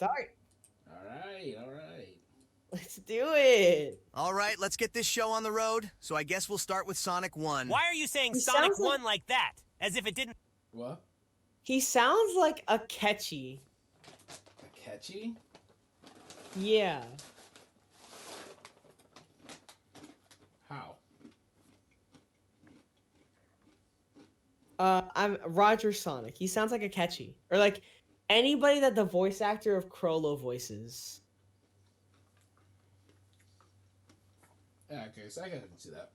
Start. All right, all right. Let's do it. All right, let's get this show on the road. So I guess we'll start with Sonic 1. Why are you saying He Sonic sounds like 1 like that? As if it didn't. What? he sounds like a catchy. Catchy? Yeah. How? I'm Roger Sonic. He sounds like a catchy. Or like anybody that the voice actor of Crollo voices. Yeah, okay, so I can see that.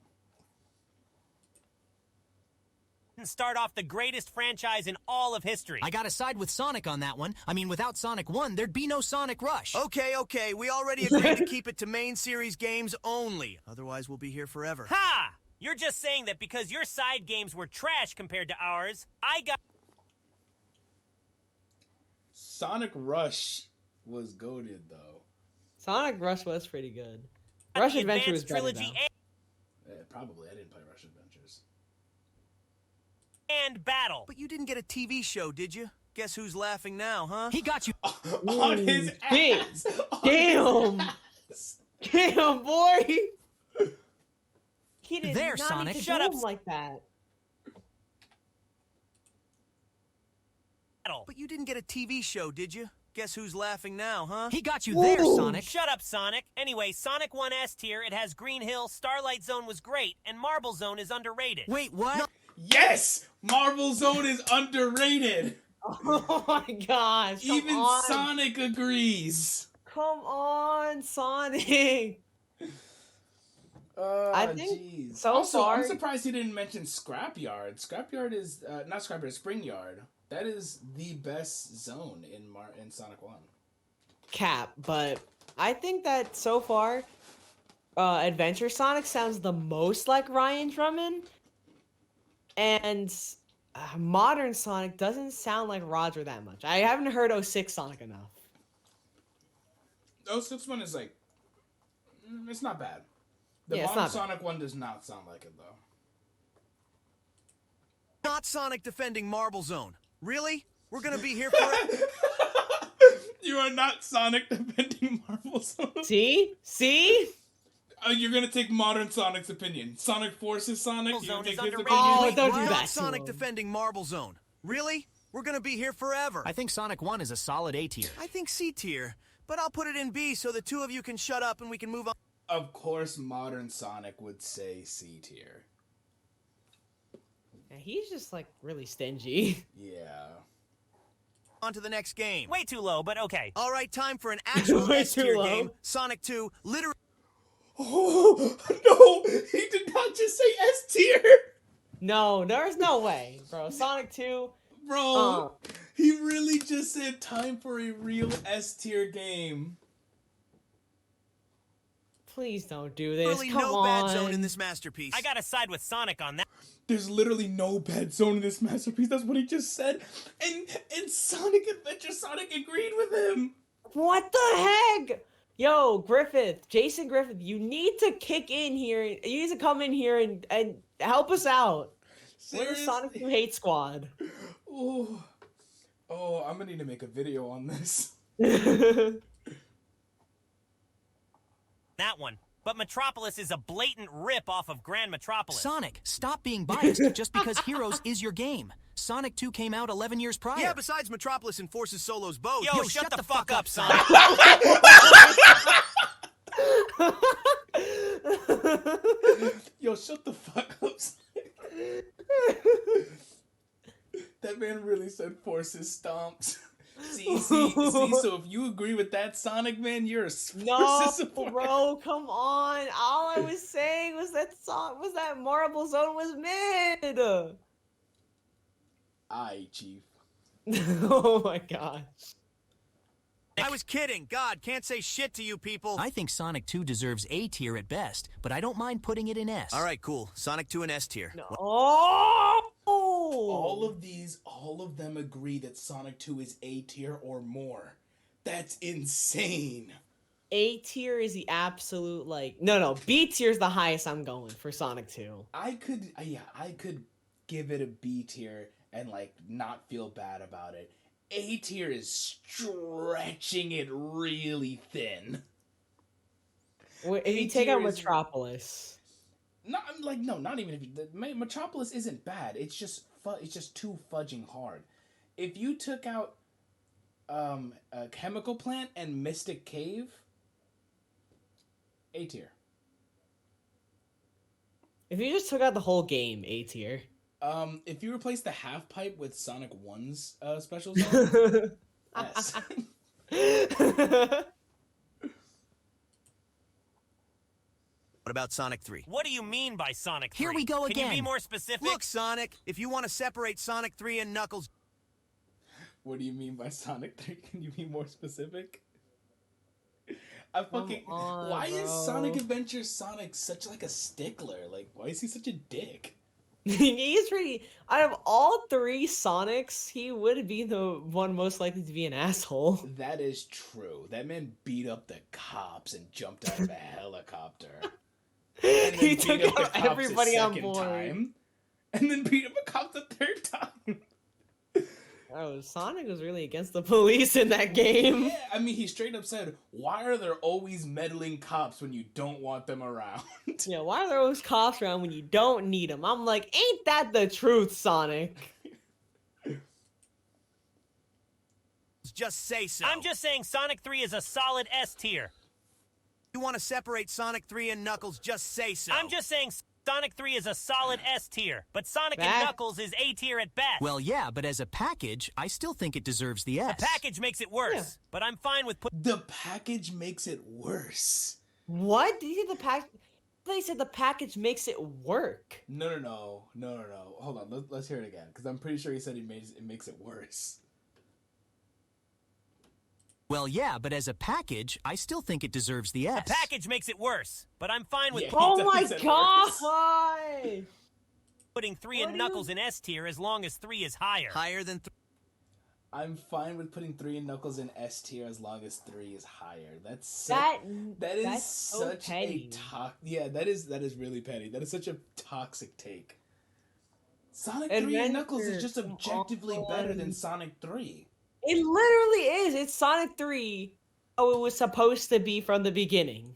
Start off the greatest franchise in all of history. I gotta side with Sonic on that one. I mean, without Sonic 1, there'd be no Sonic Rush. Okay, we already agreed to keep it to main series games only. Otherwise, we'll be here forever. Ha! You're just saying that because your side games were trash compared to ours, I got. Sonic Rush was goated though. Sonic Rush was pretty good. Rush the Adventure was Advanced better Trilogy though. Probably. I didn't play Rush Adventures. and Battle. But you didn't get a TV show, did you? Guess who's laughing now, huh? He got you. On his Damn. ass! Damn. Ass. Damn, boy. He did There, not Sonic. need to Shut do up. him like that. Battle. But you didn't get a TV show, did you? Guess who's laughing now, huh? He got you there, Ooh. Sonic. Shut up, Sonic. Anyway, Sonic 1 S tier, it has Green Hill, Starlight Zone was great, and Marble Zone is underrated. Wait, what? Yes! Marvel Zone is underrated! Oh my gosh. Come Even on. Sonic agrees! Come on, Sonic. I think jeez. so also, far- I'm surprised he didn't mention Scrapyard. Scrapyard is not Scrapyard, Spring Yard. That is the best zone in Sonic 1. Cap, but I think that so far, Adventure Sonic sounds the most like Ryan Drummond, and modern Sonic doesn't sound like Roger that much. I haven't heard 06 Sonic enough. Oh, this one is like, it's not bad. The Yeah, it's modern not bad. Sonic one does not sound like it though. Not Sonic defending Marble Zone. Really? We're gonna be here forever. You are not Sonic defending Marvel Zone. See? You're gonna take modern Sonic's opinion. Sonic forces Sonic. Marvel You're gonna Zone take is his underrated. opinion. Oh, Wait, don't what? do that Not to Sonic him. defending Marble Zone. Really? We're gonna be here forever. I think Sonic 1 is a solid A tier. I think C tier, but I'll put it in B so the two of you can shut up and we can move on. Of course, modern Sonic would say C tier. Yeah, he's just like really stingy. Yeah. On to the next game. Way too low, but okay. All right, time for an actual Way S tier too low. game. Sonic 2, literally. Oh no! He did not just say S tier, No, there's no way, bro. Sonic 2. bro. He really just said time for a real S tier game. Please don't do this. Literally Come no on. bad zone in this masterpiece. I gotta side with Sonic on that. There's literally no bad zone in this masterpiece. That's what he just said. And Sonic Adventure Sonic agreed with him. What the heck? Yo, Griffith, Jason Griffith, you need to kick in here. You need to come in here and help us out. We're the Seriously? Sonic 2 Hate Squad. Oh, I'm gonna need to make a video on this. That one. But Metropolis is a blatant rip off of Grand Metropolis. Sonic, stop being biased just because Heroes is your game. Sonic 2 came out 11 years prior. Yeah, besides Metropolis enforces Solo's both. Yo, shut the fuck up, Sonic. Yo, shut the fuck up. That man really said forces stomps. See, so if you agree with that, Sonic man, you're a No, forces supporter. bro, come on. All I was saying was that Marble Zone was mid. Aye, Chief. Oh my gosh. I was kidding. God, can't say shit to you people. I think Sonic 2 deserves A tier at best, but I don't mind putting it in S. All right, cool. Sonic 2 and S tier. No. Oh! All of them agree that Sonic 2 is A tier or more. That's insane. A tier is the absolute no, B tier is the highest I'm going for Sonic 2. I could give it a B tier and like not feel bad about it. A tier is stretching it really thin. If you take out A-tier is- Metropolis. Not like no, not even if you, Metropolis isn't bad. It's just it's just too fudging hard. If you took out a Chemical Plant and Mystic Cave, A tier. If you just took out the whole game, A tier. If you replace the half pipe with Sonic 1's special zone, yes. What about Sonic 3? What do you mean by Sonic 3? Here we go Can you be again. more specific? Look, Sonic, if you want to separate Sonic 3 and Knuckles, What do you mean by Sonic 3? Can you be more specific? I fucking on, why is bro. Sonic Adventure Sonic such like a stickler? Like why is he such a dick? He's pretty. Out of all three Sonics, he would be the one most likely to be an asshole. That is true. That man beat up the cops and jumped out of a helicopter. And He beat took up the out cops a everybody on second board. time, and then beat up a cop the third time. Oh, Sonic was really against the police in that game. Yeah, I mean, he straight up said, "Why are there always meddling cops when you don't want them around?" Yeah, why are there always cops around when you don't need them? I'm like, ain't that the truth, Sonic? just say so. I'm just saying Sonic 3 is a solid S tier. You want to separate Sonic 3 and Knuckles, just say so. I'm just saying Sonic 3 is a solid S tier, but Sonic That- and Knuckles is A tier at best. Well, yeah, but as a package, I still think it deserves the S. the package makes it worse, Yeah. but I'm fine with putting The package makes it worse. What? Did you say the pack? They said the package makes it work. No. Hold on, let's hear it again, because I'm pretty sure he said it makes it worse. Well, yeah, but as a package, I still think it deserves the S. the package makes it worse, but I'm fine with Yeah. Oh He my said god! putting 3 What and do you- Knuckles in S tier as long as 3 is higher. Higher than 3. I'm fine with putting 3 and Knuckles in S tier as long as 3 is higher. That's That that is that's so such petty. yeah, that is really petty. That is such a toxic take. Sonic 3 and Adventure, Knuckles is just come objectively better than on. Sonic 3. It literally is. It's Sonic 3. Oh, it was supposed to be from the beginning.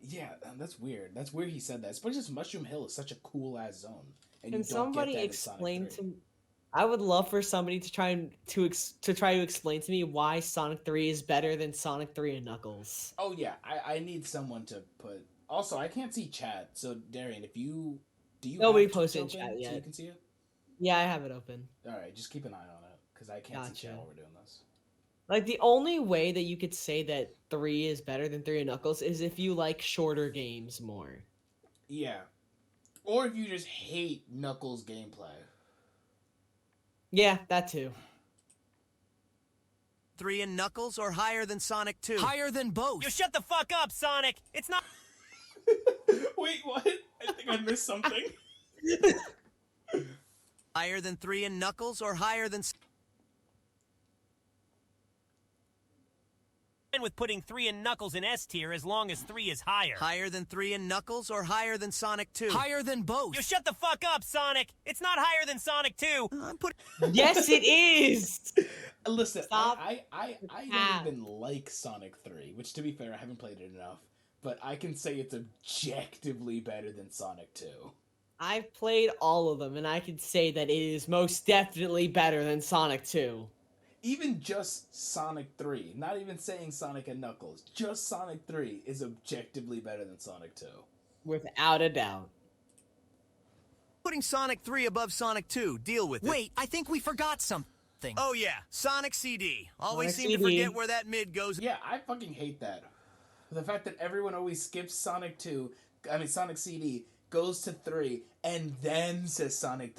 Yeah, that's weird. That's weird he said that. Especially since Mushroom Hill is such a cool ass zone. And Can you don't somebody get that in Sonic explain 3. to me? I would love for somebody to try to explain to me why Sonic 3 is better than Sonic 3 and Knuckles. Oh yeah, I need someone to put. Also, I can't see chat. So Darian, if you do you Nobody have Twitch posted in open chat so you yet. can see it? Yeah, I have it open. All right, just keep an eye on it because I can't see Gotcha. chat while we're doing this. Like the only way that you could say that 3 is better than 3 and Knuckles is if you like shorter games more. Yeah, or if you just hate Knuckles gameplay. Yeah, that too. 3 and Knuckles or higher than Sonic 2? Higher than both. You shut the fuck up, Sonic! It's not Wait, what? I think I missed something. Higher than 3 and Knuckles or higher than... fine with putting 3 and Knuckles in S tier as long as 3 is higher. Higher than 3 and Knuckles or higher than Sonic 2? Higher than both. You shut the fuck up, Sonic! It's not higher than Sonic 2! I'm putting... Yes, it is. Listen, Stop I cap. don't even like Sonic 3, which to be fair, I haven't played it enough. But I can say it's objectively better than Sonic 2. I've played all of them, and I can say that it is most definitely better than Sonic 2. Even just Sonic 3, not even saying Sonic and Knuckles, just Sonic 3 is objectively better than Sonic 2. Without a doubt. Putting Sonic 3 above Sonic 2. Deal with it. Wait, I think we forgot something. Oh yeah, Sonic CD. Always Sonic seem to CD. forget where that mid goes. Yeah, I fucking hate that. The fact that everyone always skips Sonic CD, goes to 3, and then says Sonic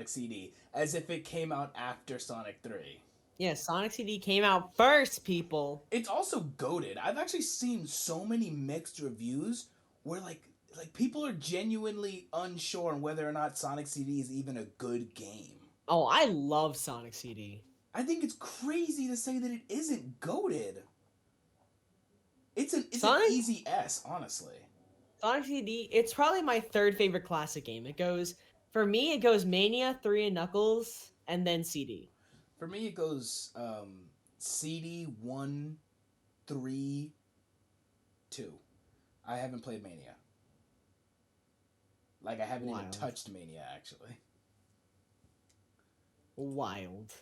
CD, as if it came out after Sonic 3. Yeah, Sonic CD came out first, people. It's also goated. I've actually seen so many mixed reviews where like people are genuinely unsure on whether or not Sonic CD is even a good game. Oh, I love Sonic CD. I think it's crazy to say that it isn't goated. It's an Sonic? easy S, honestly. Sonic CD, it's probably my third favorite classic game. For me, it goes Mania, 3 and Knuckles, and then CD. For me, it goes CD 1, 3, 2. I haven't played Mania. Like, I haven't even Wild. touched Mania, actually. Wild.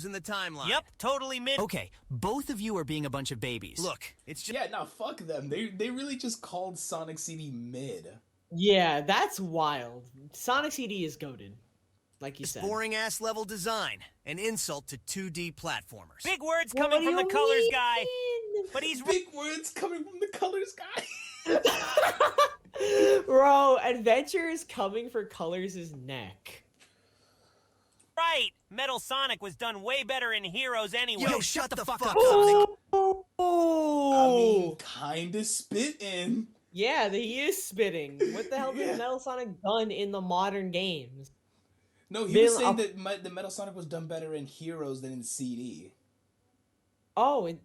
In the timeline. Yep, totally mid. Okay, both of you are being a bunch of babies. Look, it's just Yeah, no, fuck them. They really just called Sonic CD mid. Yeah, that's wild. Sonic CD is goated, like you said. boring ass level design. An insult to 2D platformers. Big words What coming do from the you colors guy. mean? But he's Big words coming from the colors guy. Bro, Adventure is coming for Colors' neck. right. Metal Sonic was done way better in Heroes anyway. Yo, shut the fuck up, Sonic. I mean, kinda spitting. Yeah, he is spitting. What the hell Yeah. has Metal Sonic done in the modern games? No, he Bill, was saying that the Metal Sonic was done better in Heroes than in CD. Oh,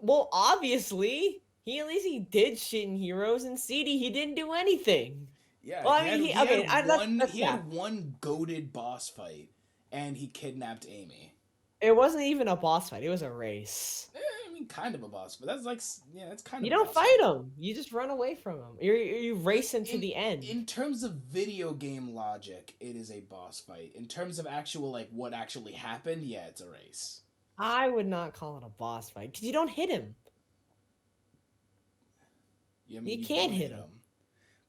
well, obviously. At least he did shit in Heroes, and CD, he didn't do anything. Yeah, Well, I mean, he had that's one goated boss fight, and he kidnapped Amy. It wasn't even a boss fight. It was a race. I mean, kind of a boss, but that's like, yeah, that's kind You of. don't fight him. You just run away from him. You race him to In- the end. In terms of video game logic, it is a boss fight. In terms of actual, like, what actually happened, yeah, it's a race. I would not call it a boss fight because you don't hit him. Yeah, I You you can't don't hit him.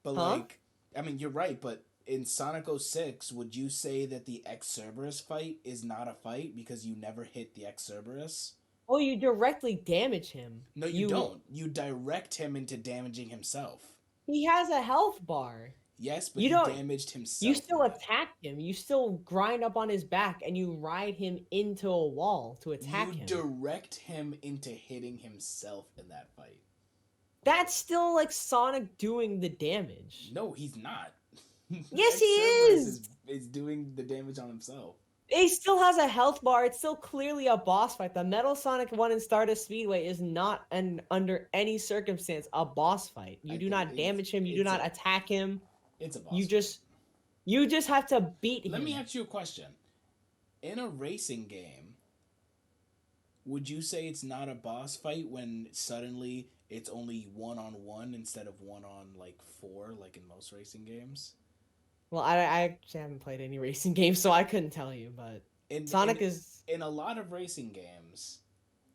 But, Huh? like, I mean, you're right, but in Sonic 06, would you say that the X Cerberus fight is not a fight because you never hit the X Cerberus? Oh, you directly damage him. No, you don't. You direct him into damaging himself. He has a health bar. Yes, but You he don't- damaged himself. You still with it. attack him. You still grind up on his back and you ride him into a wall to attack You him. direct him into hitting himself in that fight. That's still like Sonic doing the damage. No, he's not. Yes, X he Cerberus is! is doing the damage on himself. He still has a health bar. It's still clearly a boss fight. The Metal Sonic 1 in Stardust Speedway is not under any circumstance a boss fight. You I do think not it's- damage him. You do it's not a- attack him. It's a boss. You fight. just have to beat him. Let me ask you a question. In a racing game, would you say it's not a boss fight when suddenly it's only 1-on-1 instead of 1-on-4, like in most racing games? Well, I actually haven't played any racing games, so I couldn't tell you. But Sonic is in a lot of racing games,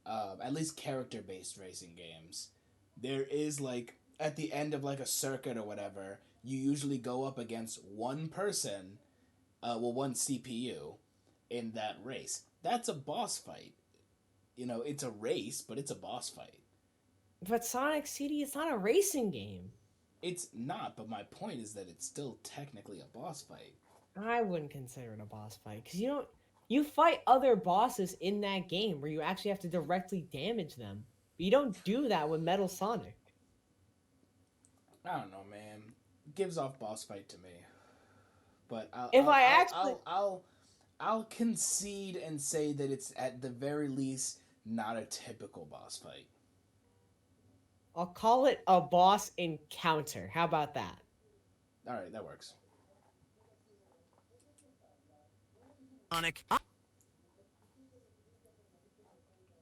at least character-based racing games, there is like at the end of like a circuit or whatever, you usually go up against one person, one CPU in that race. That's a boss fight. You know, it's a race, but it's a boss fight. But Sonic CD, it's not a racing game. It's not, but my point is that it's still technically a boss fight. I wouldn't consider it a boss fight because you fight other bosses in that game where you actually have to directly damage them. But you don't do that with Metal Sonic. I don't know, man. It gives off boss fight to me. But I'll concede and say that it's at the very least not a typical boss fight. I'll call it a boss encounter. How about that? All right, that works. Sonic.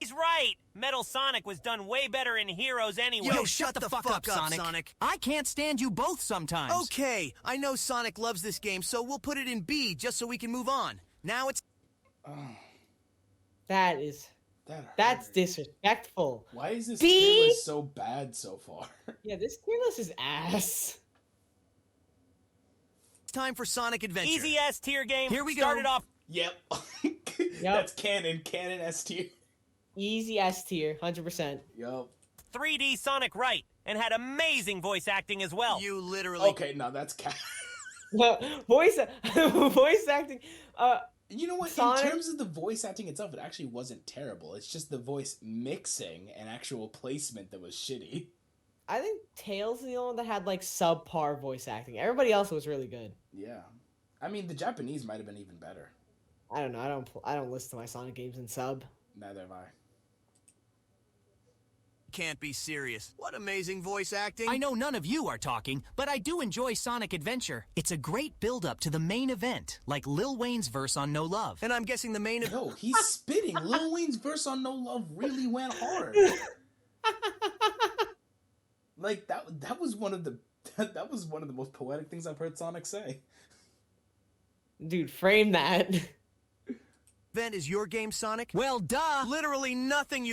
He's right. Metal Sonic was done way better in Heroes anyway. Yo, shut the fuck up, Sonic. I can't stand you both sometimes. Okay, I know Sonic loves this game, so we'll put it in B just so we can move on. Now it's Oh, That is that that's hurt. disrespectful. Why is this B? tier list so bad so far? Yeah, this tier list is ass. time for Sonic Adventure. Easy S tier game. Here we go. Started off Yep. That's canon. Canon S tier. Easy S tier, 100%. Yup. 3D Sonic right and had amazing voice acting as well. You literally. Okay, no, that's cat. voice voice acting. You know what? Sonic- In terms of the voice acting itself, it actually wasn't terrible. It's just the voice mixing and actual placement that was shitty. I think Tails is the only one that had like subpar voice acting. Everybody else was really good. Yeah. I mean, the Japanese might have been even better. I don't know. I don't listen to my Sonic games in sub. Neither have I. Can't be serious. What amazing voice acting. I know none of you are talking, but I do enjoy Sonic Adventure. It's a great build-up to the main event, like Lil Wayne's verse on No Love. And I'm guessing the main event. Yo, he's spitting. Lil Wayne's verse on No Love really went hard. Like that was one of the that was one of the most poetic things I've heard Sonic say. Dude, frame that. event is your game, Sonic? Well, duh! Literally nothing you...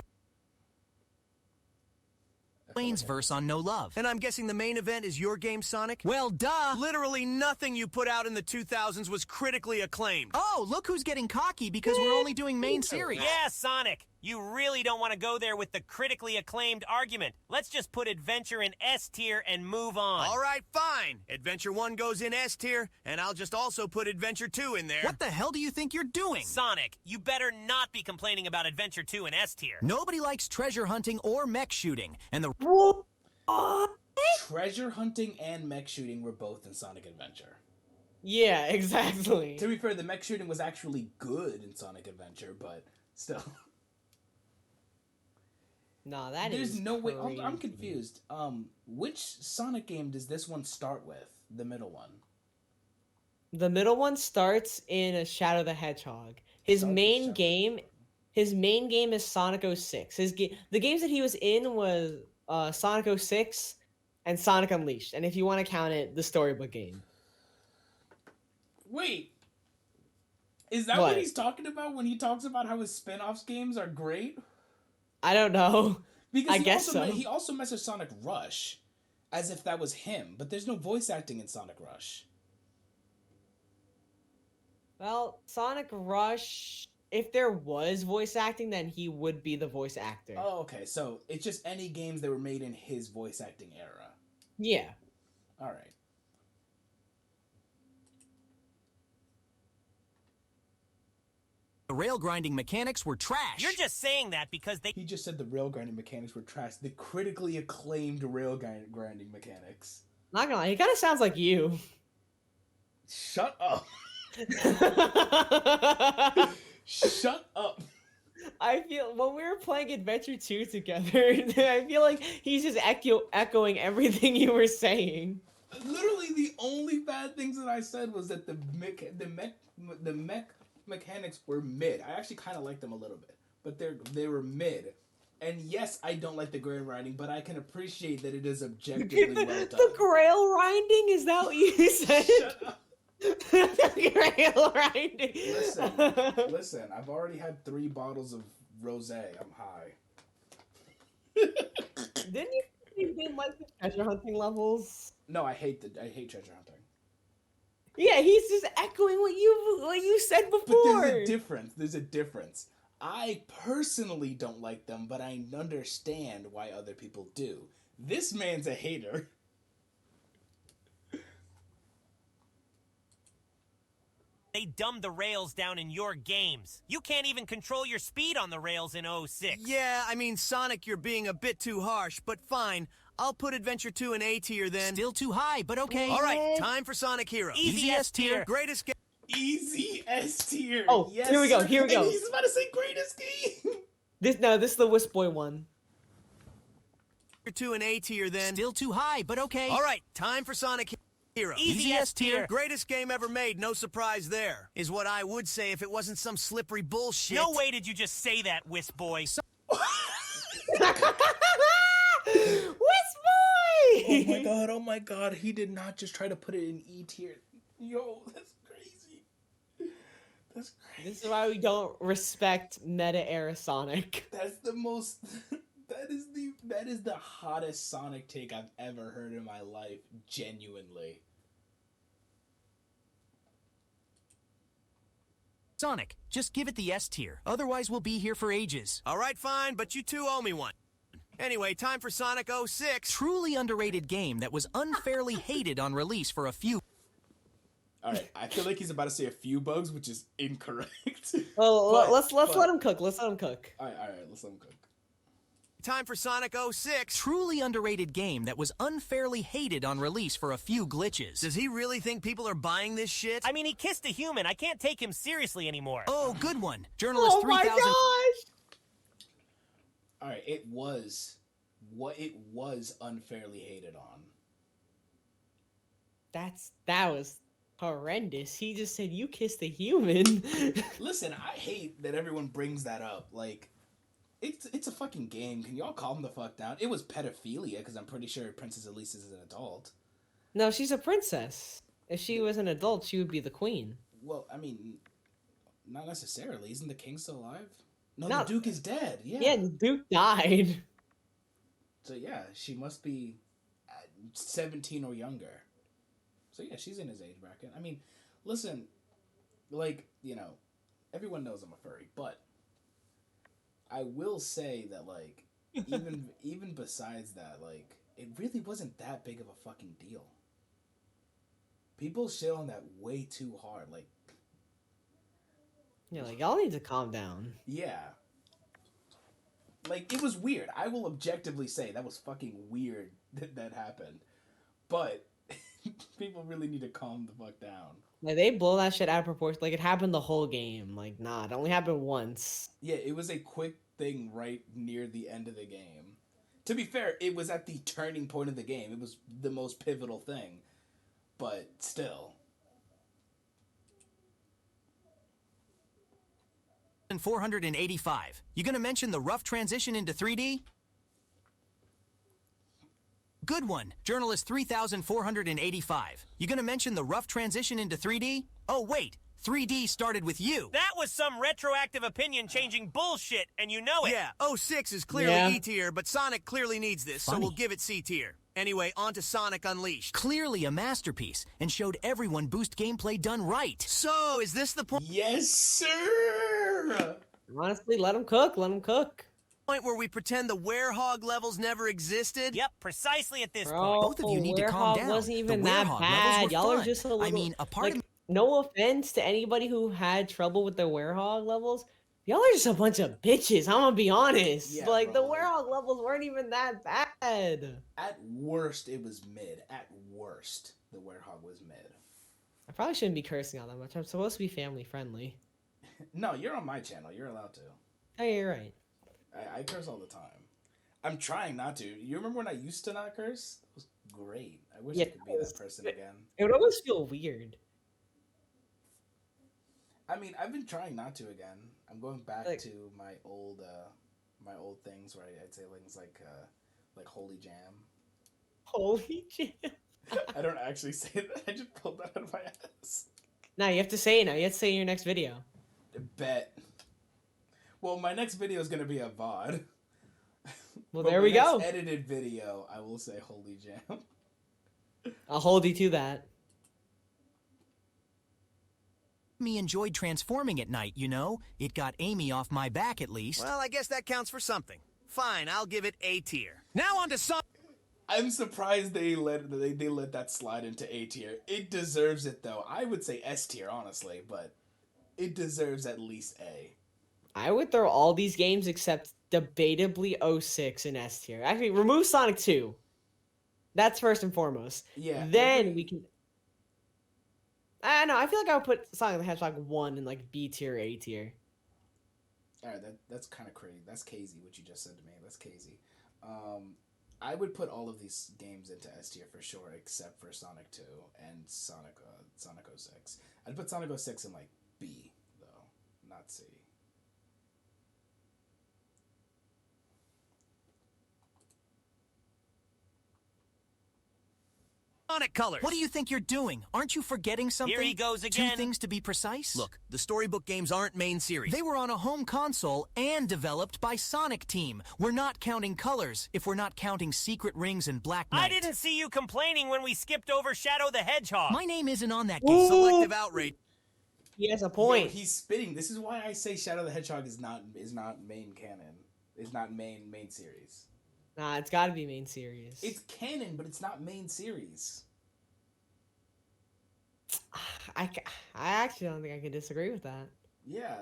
Wayne's verse on No Love. And I'm guessing the main event is your game, Sonic? Well, duh! Literally nothing you put out in the 2000s was critically acclaimed. Oh, look who's getting cocky because we're only doing main series. Yeah, Sonic. You really don't want to go there with the critically acclaimed argument. Let's just put Adventure in S tier and move on. All right, fine. Adventure 1 goes in S tier, and I'll just also put Adventure 2 in there. What the hell do you think you're doing? Sonic, you better not be complaining about Adventure 2 in S tier. Nobody likes treasure hunting or mech shooting, and the Treasure hunting and mech shooting were both in Sonic Adventure. Yeah, exactly. To be fair, the mech shooting was actually good in Sonic Adventure, but still. Nah, that There's is no way. crazy. I'm confused. Which Sonic game does this one start with? The middle one. The middle one starts in a Shadow the Hedgehog. His Starts with main Shadow. game, his main game is Sonic 06. The games that he was in was Sonic 06 and Sonic Unleashed. And if you want to count it, the storybook game. Wait. Is that what What? he's talking about when he talks about how his spin-offs games are great? I don't know. Because I guess so. He also messaged Sonic Rush as if that was him, but there's no voice acting in Sonic Rush. Well, Sonic Rush, if there was voice acting, then he would be the voice actor. Oh, okay. So it's just any games that were made in his voice acting era. Yeah. All right. rail grinding mechanics were trash. You're just saying that because they... He just said the rail grinding mechanics were trash. The critically acclaimed rail grinding mechanics. Not gonna lie, he kind of sounds like you. Shut up. Shut up. I feel when we were playing Adventure 2 together, I feel like he's just echoing everything you were saying. Literally, the only bad things that I said was that the mech mechanics were mid. I actually kind of like them a little bit, but they were mid. And yes, I don't like the grail grinding, but I can appreciate that it is objectively well done. The grail grinding? Is that what you said? Shut up. The grail grinding. Listen. I've already had 3 bottles of rosé. I'm high. Didn't you didn't like the treasure hunting levels? No, I hate treasure hunting. Yeah, he's just echoing what you said before. But there's a difference. There's a difference. I personally don't like them, but I understand why other people do. This man's a hater. They dumbed the rails down in your games. You can't even control your speed on the rails in 06. Yeah, I mean, Sonic, you're being a bit too harsh, but fine. I'll put Adventure 2 in A tier then. Still too high, but okay. All right, time for Sonic Heroes. Easy S tier. Greatest game. Easy S tier. Oh, yes, here we go, sir. here we go. And he's about to say greatest game. This is the Wisp Boy one. 2 in A tier then. Still too high, but okay. All right, time for Sonic Heroes. Easy S tier. Greatest game ever made, no surprise there. Is what I would say if it wasn't some slippery bullshit. No way did you just say that, Wisp Boy. Wisp Boy! Oh my god, he did not just try to put it in E tier. Yo, that's crazy. That's crazy. This is why we don't respect meta era Sonic. That's the most that is the hottest Sonic take I've ever heard in my life, genuinely. Sonic, just give it the S tier. Otherwise, we'll be here for ages. All right, fine, but you two owe me one. Anyway, time for Sonic 06. Truly underrated game that was unfairly hated on release for a few. Alright, I feel like he's about to say a few bugs, which is incorrect. Well, But- let's but- let him cook. Let's let him cook. Alright, let's let him cook. Time for Sonic 06. Truly underrated game that was unfairly hated on release for a few glitches. Does he really think people are buying this shit? I mean, he kissed a human. I can't take him seriously anymore. Oh, good one. Journalist Oh my 3000. gosh! Alright, it was what it was unfairly hated on. That was horrendous. He just said you kissed a human. Listen, I hate that everyone brings that up. Like, it's a fucking game. Can y'all calm the fuck down? It was pedophilia because I'm pretty sure Princess Elise is an adult. No, she's a princess. If she was an adult, she would be the queen. Well, I mean, not necessarily. Isn't the king still alive? No, No. the Duke is dead. Yeah. Yeah, the Duke died. So yeah, she must be 17 or younger. So yeah, she's in his age bracket. I mean, listen, like, you know, everyone knows I'm a furry, but I will say that, like, even besides that, like, it really wasn't that big of a fucking deal. People shit on that way too hard. Like, Yeah, like y'all need to calm down. yeah. Like, it was weird. I will objectively say that was fucking weird that happened. But people really need to calm the fuck down. Like they blow that shit out of proportion. Like it happened the whole game. Like nah, it only happened once. Yeah, it was a quick thing right near the end of the game. To be fair, it was at the turning point of the game. It was the most pivotal thing. But still. 485. You gonna mention the rough transition into 3D? Good one. Journalist 3485. You gonna mention the rough transition into 3D? Oh, wait. 3D started with you. That was some retroactive opinion-changing bullshit, and you know it. Yeah, 06 is clearly Yeah. E tier, but Sonic clearly needs this, so Funny. we'll give it C tier. Anyway, on to Sonic Unleashed. Clearly a masterpiece, and showed everyone boost gameplay done right. So, is this the Yes, sir! Honestly, let them cook. Let them cook. point where we pretend the werehog levels never existed? Yep, precisely at this Bro, point. Both of you need to calm Werehog down. wasn't The even that Werehog levels bad. were Y'all are fun. just a little. I mean, a part like, of no offense to anybody who had trouble with the Werehog levels. Y'all are just a bunch of bitches. I'm gonna be honest. Yeah, like bro, the like- Werehog levels weren't even that bad. At worst, it was mid. At worst, the werehog was mid. I probably shouldn't be cursing all that much. I'm supposed to be family friendly. No, you're on my channel. You're allowed to. Oh, yeah, you're right. I curse all the time. I'm trying not to. You remember when I used to not curse? It was great. I wish I Yeah, could be that person again. It would almost feel weird. I mean, I've been trying not to again. I'm going back Like- to my old things where I'd say things like holy jam. Holy shit. I don't actually say that. I just pulled that out of my ass. Now you have to say it now. You have to say it in your next video. Bet. Well, my next video is gonna be a VOD. Well, But there my we next go. Edited video, I will say holy jam. I'll hold you to that. Me enjoyed transforming at night, you know? It got Amy off my back at least. Well, I guess that counts for something. Fine, I'll give it A tier. Now on to Sonic. I'm surprised they let that slide into A tier. It deserves it though. I would say S tier, honestly, but it deserves at least A. I would throw all these games except debatably 06 in S tier. Actually, remove Sonic 2. That's first and foremost. Yeah. Then we can. I don't know. I feel like I would put Sonic the Hedgehog 1 in like B tier, A tier. All right, that's kind of crazy. That's crazy what you just said to me. That's crazy. I would put all of these games into S tier for sure, except for Sonic 2 and Sonic 06. I'd put Sonic 06 in like B though, not C. Sonic Colors. What do you think you're doing? Aren't you forgetting something? Here he goes again. 2 things to be precise? Look, the storybook games aren't main series. They were on a home console and developed by Sonic Team. We're not counting colors if we're not counting Secret Rings and Black Knight. I didn't see you complaining when we skipped over Shadow the Hedgehog. My name isn't on that game. Selective outrage. He has a Yo, point. he's spitting. This is why I say Shadow the Hedgehog is not main canon. Is not main series. Nah, it's got to be main series. It's canon, but it's not main series. I actually don't think I can disagree with that. Yeah.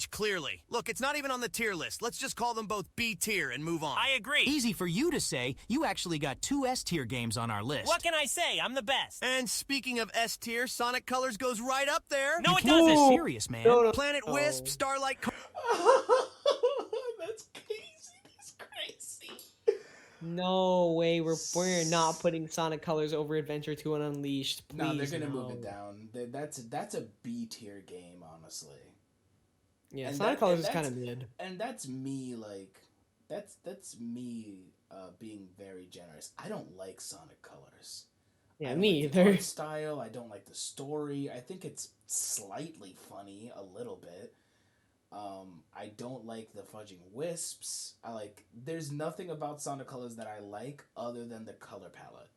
Clearly. Look, it's not even on the tier list. Let's just call them both B tier and move on. I agree. Easy for you to say. You actually got 2 S-tier games on our list. What can I say? I'm the best. And speaking of S tier, Sonic Colors goes right up there. No, it Can't be doesn't. serious, man. No, no. Planet Wisp, Oh. Starlight. no way we're not putting Sonic Colors over Adventure 2 and Unleashed. Please, No, they're gonna no. move it down. That's a B tier game, honestly. Yeah, And Sonic that- Colors and is kind that's- of mid. And that's me, like, that's me being very generous. I don't like Sonic Colors. I Yeah, don't me like the either. art style. I don't like the story. I think it's slightly funny, a little bit. I don't like the fudging wisps. There's nothing about Sonic Colors that I like other than the color palette.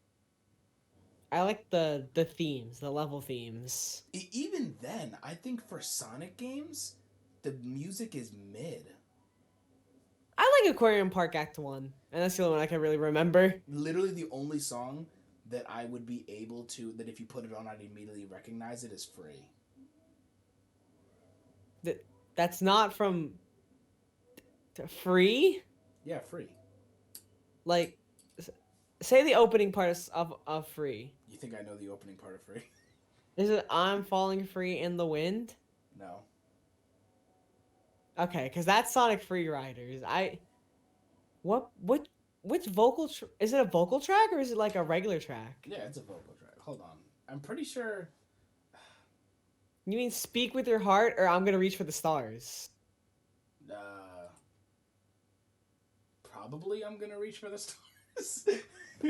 I like the themes, the level themes. Even then, I think for Sonic games, the music is mid. I like Aquarium Park Act 1, and that's the only one I can really remember. Literally the only song that I would be able to, that if you put it on, I'd immediately recognize it is Free. That's not from Free? Yeah, Free. Like, say the opening part of Free. You think I know the opening part of Free? Is it I'm Falling Free in the Wind? No. Okay, because that's Sonic Free Riders. Which vocal is it a vocal track or is it like a regular track? Yeah, it's a vocal track. Hold on. I'm pretty sure. You mean Speak with Your Heart or I'm Gonna Reach for the Stars? Probably I'm gonna reach for the stars.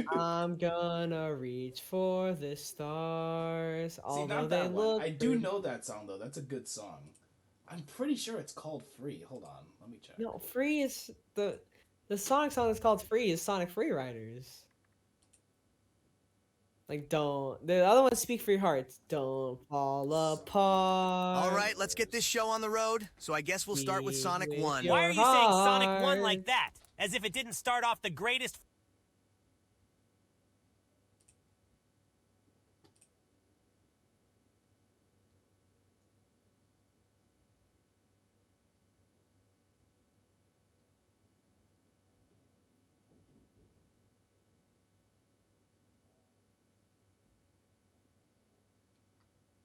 I'm gonna reach for the stars. See, Although not they that one. look I do pretty- know that song though. That's a good song. I'm pretty sure it's called Free. Hold on, let me check. No, Free is the Sonic song that's called Free is Sonic Free Riders. Like don't the other one Speak for Your Heart. Don't fall apart. All right, let's get this show on the road. So I guess we'll start with Sonic With 1. your- Why are you saying Sonic 1 heart. like that? As if it didn't start off the greatest.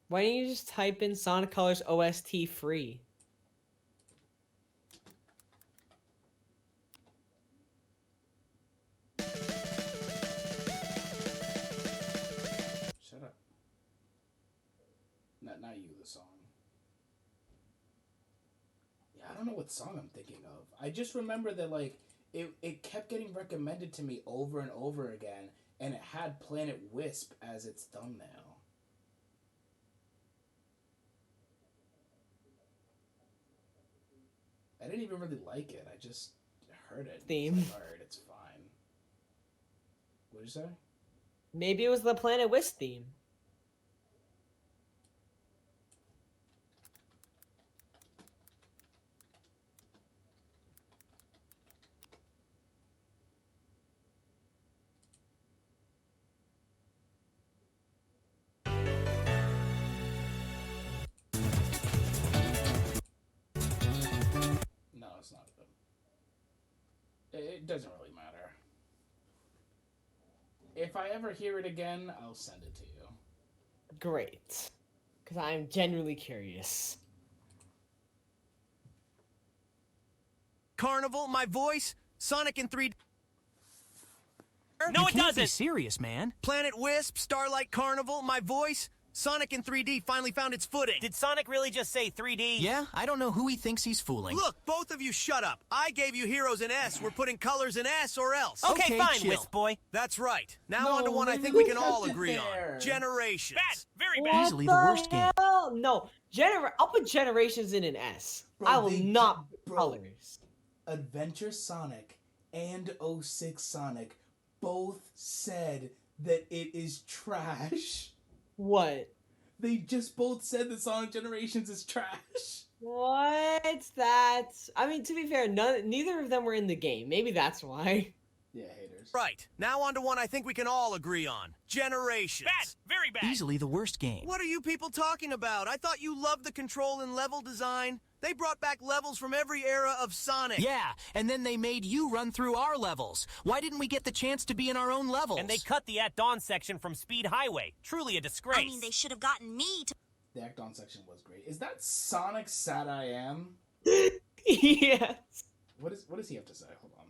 Why don't you just type in Sonic Colors OST free? Shut up. Not you, the song. Yeah, I don't know what song I'm thinking of. I just remember that, like, it kept getting recommended to me over and over again, and it had Planet Wisp as its thumbnail. I didn't even really like it. I just heard it. Theme. It's like, alright, it's fine. What'd you say? Maybe it was the Planet Wisp theme. No, it's not them. It doesn't really matter. If I ever hear it again, I'll send it to you. Great. Because I'm genuinely curious. Carnival, my voice, Sonic in 3D. No, you it can't be doesn't. serious, man. Planet Wisp, Starlight Carnival, my voice, Sonic in 3D finally found its footing. Did Sonic really just say 3D? Yeah, I don't know who he thinks he's fooling. Look, both of you shut up. I gave you heroes in S. We're putting colors in S or else. Okay, Okay, fine, chill. Wisp Boy. That's right. Now No, on to one I we think we can left all it agree there. on. Generations. Bad, very bad. Easily the worst game. hell? No, I'll put Generations in an S. Bro, I will they not did- put bro. colors. Adventure Sonic and 06 Sonic both said that it is trash. What? They just both said that Sonic Generations is trash. What? That's. I mean, to be fair, neither of them were in the game. Maybe that's why. Yeah, haters. Right. Now on to one I think we can all agree on. Generations. Bad, very bad. Easily the worst game. What are you people talking about? I thought you loved the control and level design. They brought back levels from every era of Sonic. Yeah, and then they made you run through our levels. Why didn't we get the chance to be in our own levels? And they cut the At Dawn section from Speed Highway. Truly a disgrace. I mean, they should have gotten me to. The Act On section was great. Is that Sonic Sad I Am? Yes. What does he have to say? Hold on.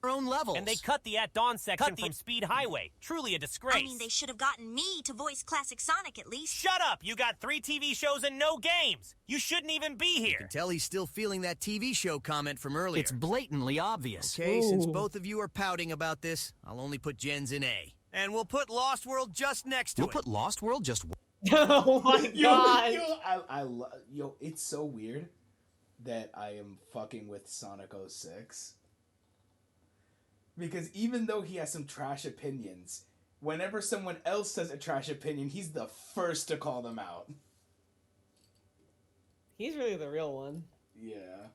their own levels. And they cut the At Dawn section from Speed Highway. Truly a disgrace. I mean, they should have gotten me to voice Classic Sonic at least. Shut up! You got 3 TV shows and no games! You shouldn't even be You here! can tell he's still feeling that TV show comment from earlier. It's blatantly obvious. Okay, since Ooh. both of you are pouting about this, I'll only put Jen's in A. And we'll put Lost World just next to We'll it. put Lost World just... Oh my god. Yo, it's so weird that I am fucking with Sonic 06. Because even though he has some trash opinions, whenever someone else says a trash opinion, he's the first to call them out. He's really the real one. Yeah.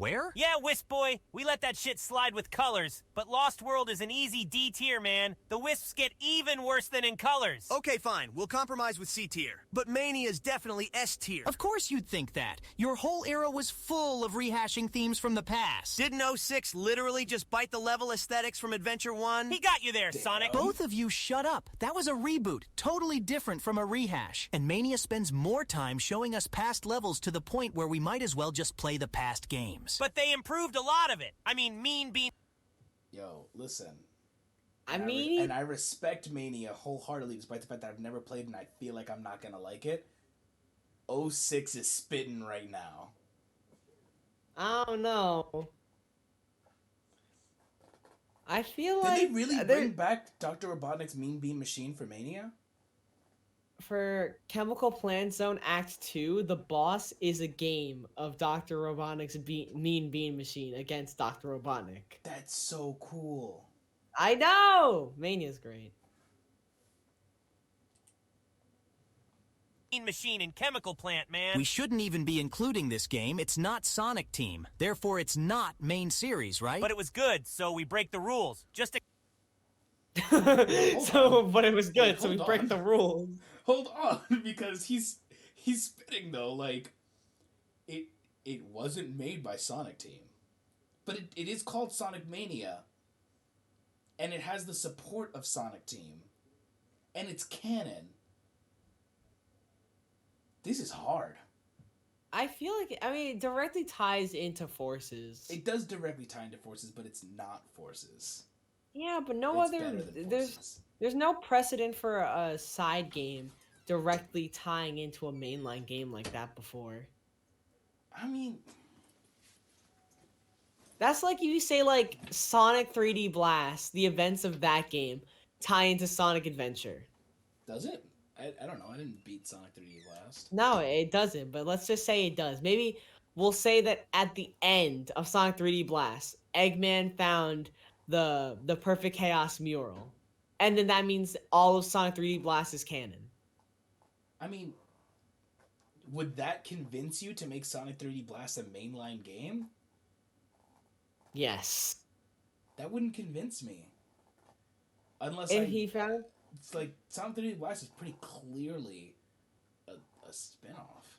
Where? Yeah, Wisp Boy, we let that shit slide with Colors, but Lost World is an easy D tier, man. The Wisps get even worse than in Colors. Okay, fine. We'll compromise with C tier. But Mania is definitely S tier. Of course you'd think that. Your whole era was full of rehashing themes from the past. Didn't 06 literally just bite the level aesthetics from Adventure 1? He got you there, Sonic. Both of you shut up. That was a reboot, totally different from a rehash. And Mania spends more time showing us past levels to the point where we might as well just play the past games. But they improved a lot of it. I mean, Mean Bean... Yo, listen. I And mean, and I respect Mania wholeheartedly, despite the fact that I've never played and I feel like I'm not gonna like it. 06 is spitting right now. I don't know. I feel Did like they really they're- bring back Dr. Robotnik's Mean Bean Machine for Mania? for Chemical Plant Zone Act 2, the boss is a game of Dr. Robotnik's Mean Bean Machine against Dr. Robotnik. That's so cool. I know! Mania's great. Machine and Chemical Plant, man. We shouldn't even be including this game. It's not Sonic Team. Therefore, it's not main series, right? But it was good, so we break the rules. Just to... But it was good, Wait, so we hold break on. the rules. Hold on, because he's spitting though, like it wasn't made by Sonic Team. But it is called Sonic Mania. And it has the support of Sonic Team. And it's canon. This is hard. I feel like, I mean, it directly ties into Forces. It does directly tie into Forces, but it's not Forces. Yeah, but no It's other, better than there's Forces. no precedent for a side game directly tying into a mainline game like that before. I mean, That's like you say like Sonic 3D Blast, the events of that game tie into Sonic Adventure. does it? I don't know. I didn't beat Sonic 3D Blast. No, it doesn't, but let's just say it does. Maybe we'll say that at the end of Sonic 3D Blast, Eggman found the Perfect Chaos mural. And then that means all of Sonic 3D Blast is canon. I mean, would that convince you to make Sonic 3D Blast a mainline game? Yes. That wouldn't convince me. Unless And he found it's like Sonic 3D Blast is pretty clearly a spin-off.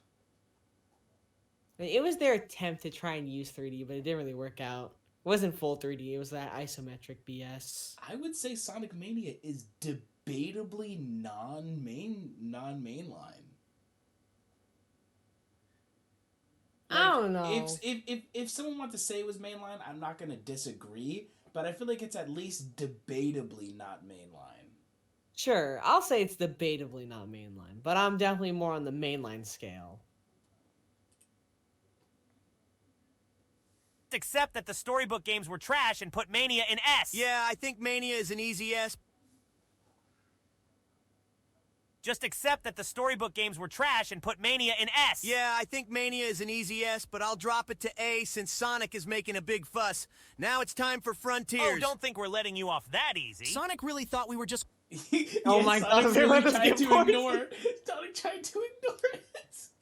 it was their attempt to try and use 3D, but it didn't really work out. It wasn't full 3D, it was that isometric BS. I would say Sonic Mania is debatably non-mainline. I don't know. If someone wanted to say it was mainline, I'm not gonna disagree, but I feel like it's at least debatably not mainline. Sure, I'll say it's debatably not mainline, but I'm definitely more on the mainline scale. accept that the storybook games were trash and put Mania in S. Yeah, I think Mania is an easy S. Just accept that the storybook games were trash and put Mania in S. Yeah, I think Mania is an easy S, but I'll drop it to A since Sonic is making a big fuss. Now it's time for Frontiers. Oh, don't think we're letting you off that easy. Sonic really thought we were just... Oh my God, Sonic they really let us tried get to points. ignore. Sonic tried to ignore it.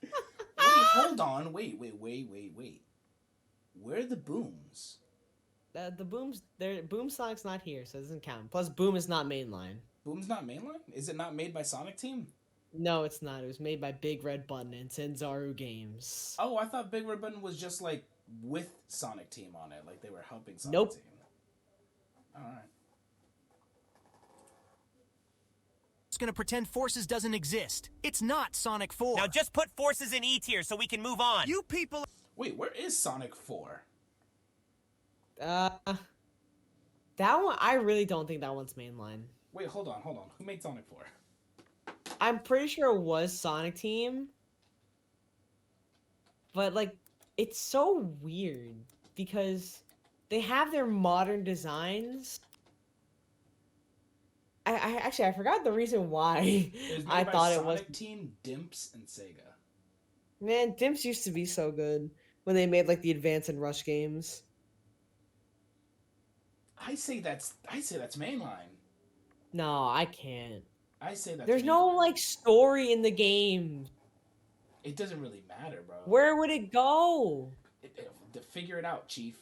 Wait, hold on. Wait. Where are the booms? The Boom's there. Boom Sonic's not here, so it doesn't count. Plus, Boom is not mainline. Boom's not mainline? Is it not made by Sonic Team? No, it's not. It was made by Big Red Button and Sanzaru Games. Oh, I thought Big Red Button was just like with Sonic Team on it, like they were helping Sonic Nope. Team. All right. gonna pretend Forces doesn't exist. It's not Sonic 4. Now just put Forces in E tier so we can move on. You people... Wait, where is Sonic 4? That one, I really don't think that one's mainline. Wait, hold on. Who made Sonic 4? I'm pretty sure it was Sonic Team. But, like, it's so weird because they have their modern designs. I forgot the reason why It was made I by thought Sonic it was. Team, Dimps, and Sega. Man, Dimps used to be so good when they made like the Advance and Rush games. I say that's mainline. No, I can't. I say that's There's no mainline. like story in the game. It doesn't really matter, bro. Where would it go? Figure it out, Chief.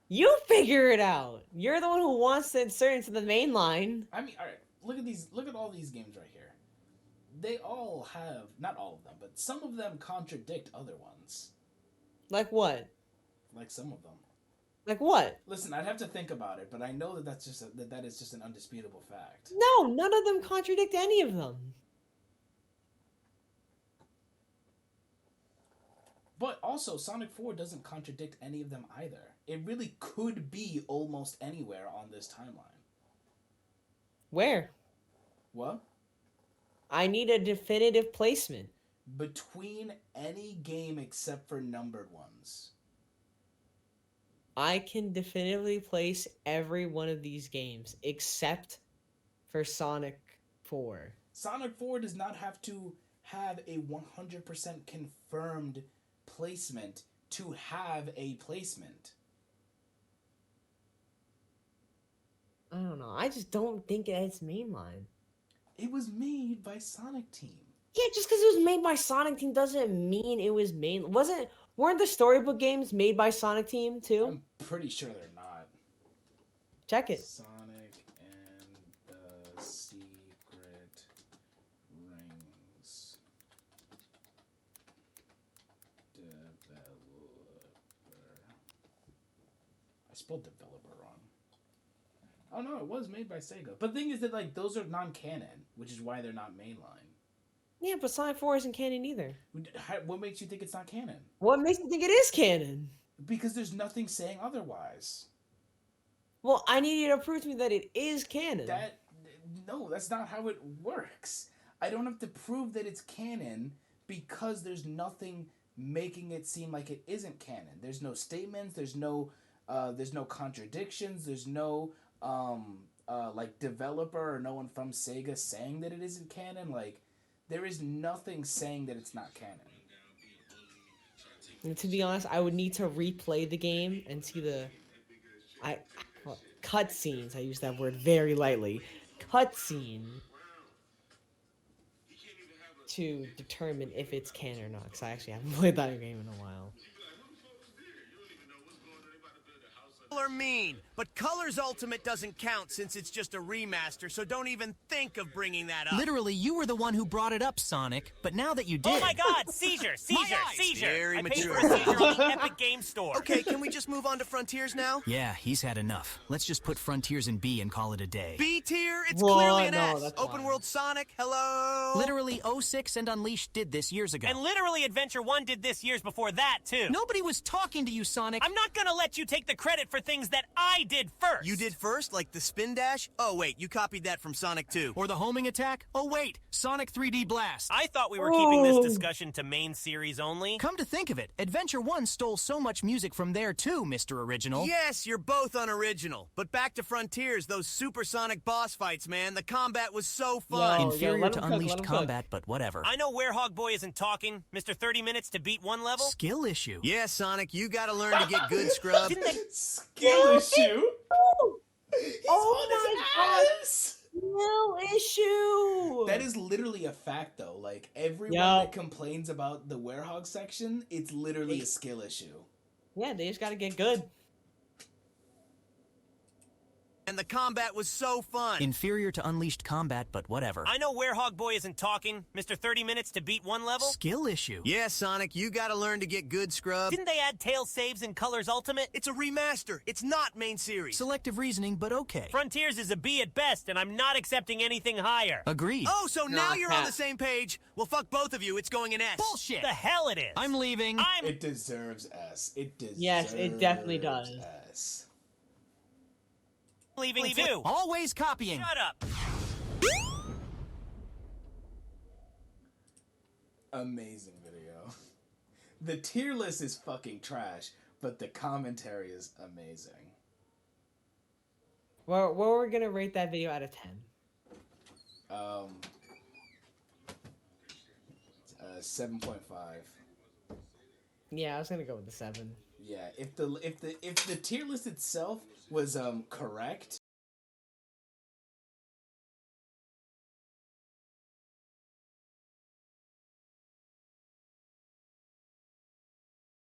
You figure it out. You're the one who wants to insert into the main line. I mean, all right. Look at all these games right here. They all have, not all of them, but some of them contradict other ones. Like what? Like some of them. Like what? Listen, I'd have to think about it, but I know that that is just an undisputable fact. No, none of them contradict any of them. But also, Sonic 4 doesn't contradict any of them either. It really could be almost anywhere on this timeline. Where? What? I need a definitive placement. Between any game except for numbered ones. I can definitively place every one of these games except for Sonic 4. Sonic 4 does not have to have a 100% confirmed placement to have a placement. I don't know. I just don't think it's mainline. It was made by Sonic Team. Yeah, just because it was made by Sonic Team doesn't mean it was main. Weren't the storybook games made by Sonic Team too? I'm pretty sure they're not. Check it. Sonic and the Secret Rings developer. I spelled developer wrong. Oh no, it was made by Sega. But the thing is that like those are non-canon, which is why they're not mainline. Yeah, but Sonic 4 isn't canon either. What makes you think it's not canon? What makes you think it is canon? Because there's nothing saying otherwise. Well, I need you to prove to me that it is canon. No, that's not how it works. I don't have to prove that it's canon because there's nothing making it seem like it isn't canon. There's no statements. There's no contradictions. There's no like developer or no one from Sega saying that it isn't canon. Like there is nothing saying that it's not canon. And to be honest, I would need to replay the game and see the cutscenes. I use that word very lightly. Cutscene to determine if it's canon or not. Because I actually haven't played that game in a while. Are mean, but Colors Ultimate doesn't count since it's just a remaster, so don't even think of bringing that up. Literally, you were the one who brought it up, Sonic, but now that you did... Oh my god, seizure, seizure, eyes. seizure! Very I paid mature. for a seizure on the Epic Game Store. Okay, can we just move on to Frontiers now? Yeah, he's had enough. Let's just put Frontiers in B and call it a day. B tier? It's Well, clearly an no, S. that's Open fine. World Sonic, hello? Literally, 06 and Unleashed did this years ago. And literally Adventure 1 did this years before that, too. Nobody was talking to you, Sonic. I'm not gonna let you take the credit for things that I did first. You did first, like the spin dash? Oh, wait, you copied that from Sonic 2. Or the homing attack? Oh, wait, Sonic 3D Blast. I thought we were keeping this Oh. discussion to main series only. Come to think of it, Adventure 1 stole so much music from there too, Mr. Original. Yes, you're both unoriginal. But back to Frontiers, those supersonic boss fights, man. The combat was so fun. Yo, Inferior let to him cook, Unleashed let him cook. combat, but whatever. I know Werehog Boy isn't talking. Mr. 30 minutes to beat one level? Skill issue. Yeah, Sonic, you gotta learn to get good, scrub. Didn't they... Skill issue. He's Oh on my his ass. No issue. That is literally a fact, though. Like everyone Yo. that complains about the Werehog section, it's literally a skill issue. Yeah, they just gotta get good. And the combat was so fun. Inferior to Unleashed Combat, but whatever. I know Werehog Boy isn't talking. Mr. 30 minutes to beat one level? Skill issue. Yeah, Sonic, you gotta learn to get good scrub. Didn't they add tail saves in Colors Ultimate? It's a remaster. It's not main series. Selective reasoning, but okay. Frontiers is a B at best, and I'm not accepting anything higher. Agreed. Oh, so now Nah, you're on Pat. the same page? Well, fuck both of you. It's going in S. Bullshit! The hell it is. I'm leaving. I'm It deserves S. It deserves Yes, it definitely does. S. leaving too. Always copying. Shut up. Amazing video. The tier list is fucking trash, but the commentary is amazing. Well, what we're gonna rate that video out of 10? 7.5. Yeah, I was gonna go with the 7. Yeah, if the tier list itself was correct,